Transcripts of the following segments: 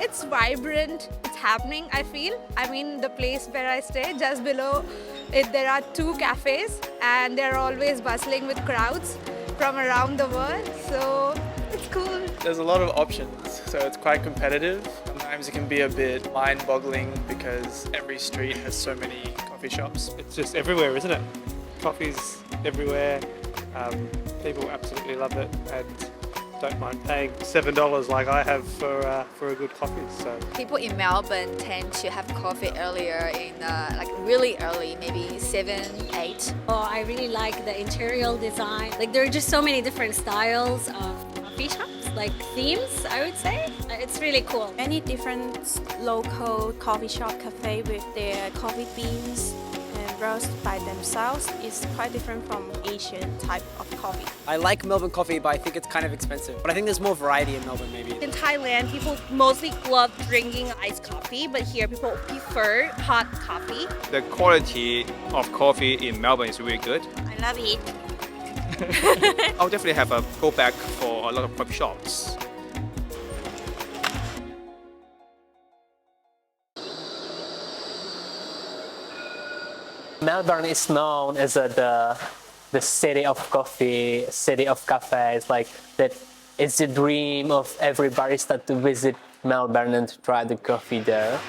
It's vibrant, it's happening, I feel. I mean, the place where I stay, just below it, there are 2 cafes and they're always bustling with crowds from around the world, so it's cool. There's a lot of options, so it's quite competitive. Sometimes it can be a bit mind-boggling because every street has so many coffee shops. It's just everywhere, isn't it? Coffee's everywhere. People absolutely love it and don't mind paying $7 like I have for a good coffee. So people in Melbourne tend to have coffee earlier in like really early, maybe 7, 8. Oh, I really like the interior design. Like there are just so many different styles of coffee shops, like themes, I would say. It's really cool. Many different local coffee shop cafe with their coffee beans and roast by themselves is quite different from Asian type of coffee. I like Melbourne coffee, but I think it's kind of expensive. But I think there's more variety in Melbourne, maybe. In Thailand, people mostly love drinking iced coffee, but here people prefer hot coffee. The quality of coffee in Melbourne is really good. I love it. I'll definitely have a go back for a lot of coffee shops. Melbourne is known as the city of coffee, city of cafes. Like that, it's the dream of every barista to visit Melbourne and to try the coffee there.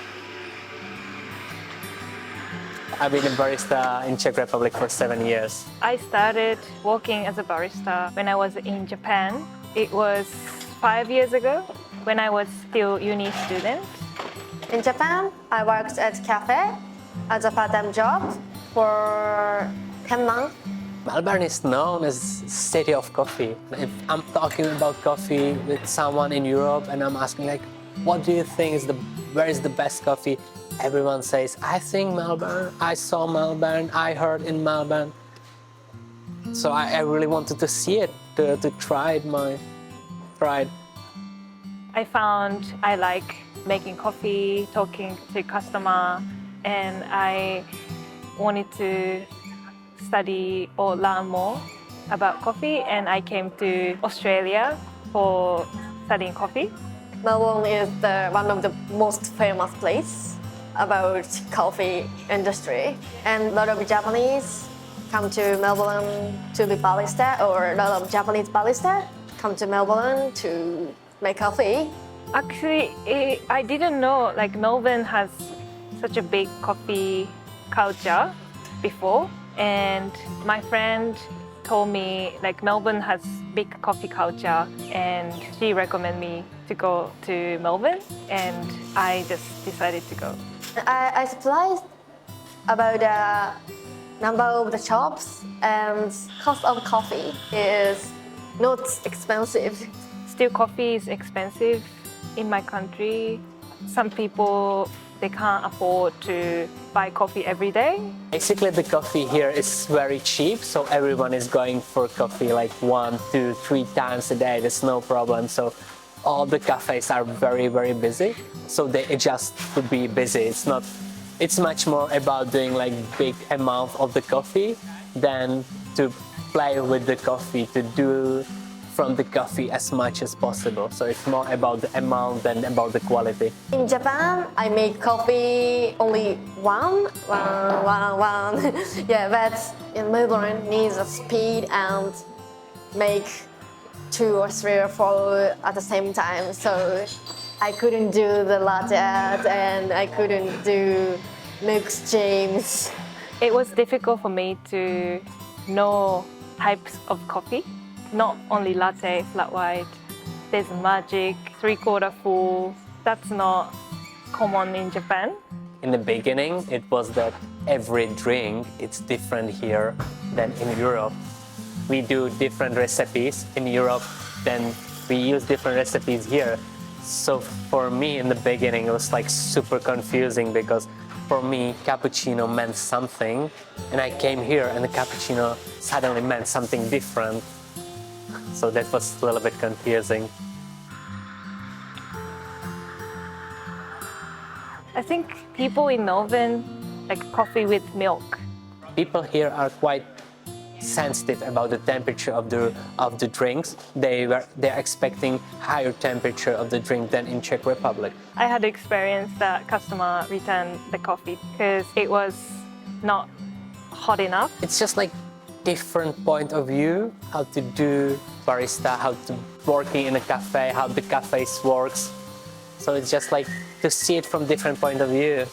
I've been a barista in Czech Republic for 7 years. I started working as a barista when I was in Japan. It was 5 years ago when I was still uni student. In Japan, I worked at a cafe as a part-time job for 10 months. Melbourne is known as city of coffee. If I'm talking about coffee with someone in Europe and I'm asking like, what do you think is where is the best coffee? Everyone says, I think Melbourne, I saw Melbourne, I heard in Melbourne. So I really wanted to see it, to try it, I found I like making coffee, talking to customer, and I wanted to study or learn more about coffee, and I came to Australia for studying coffee. Melbourne is one of the most famous places about coffee industry, and a lot of Japanese come to Melbourne to be barista, or a lot of Japanese barista come to Melbourne to make coffee. Actually, I didn't know like Melbourne has such a big coffee culture before, and my friend told me like Melbourne has big coffee culture, and she recommended me to go to Melbourne, and I just decided to go. I surprised about the number of the shops, and cost of coffee is not expensive. Still, coffee is expensive in my country. Some people, they can't afford to buy coffee every day. Basically, the coffee here is very cheap, so everyone is going for coffee like 1, 2, 3 times a day. There's no problem. So all the cafes are very, very busy. So they adjust to be busy. It's much more about doing like big amount of the coffee than to play with the coffee, to do from the coffee as much as possible. So it's more about the amount than about the quality. In Japan, I make coffee only one. Yeah, but in Melbourne needs a speed and make 2 or 3 or 4 at the same time. So I couldn't do the latte and I couldn't do mixed James. It was difficult for me to know types of coffee. Not only latte, flat white, there's magic, 3/4 full. That's not common in Japan. In the beginning, it was that every drink it's different here than in Europe. We do different recipes in Europe than we use different recipes here. So for me in the beginning, it was like super confusing because for me, cappuccino meant something, and I came here and the cappuccino suddenly meant something different. So that was a little bit confusing. I think people in Melbourne like coffee with milk. People here are quite sensitive about the temperature of the drinks. They're expecting higher temperature of the drink than in Czech Republic. I had experience that customer returned the coffee because it was not hot enough. It's just like different point of view, how to do barista, how to working in a cafe, how the cafes works. So it's just like to see it from different point of view.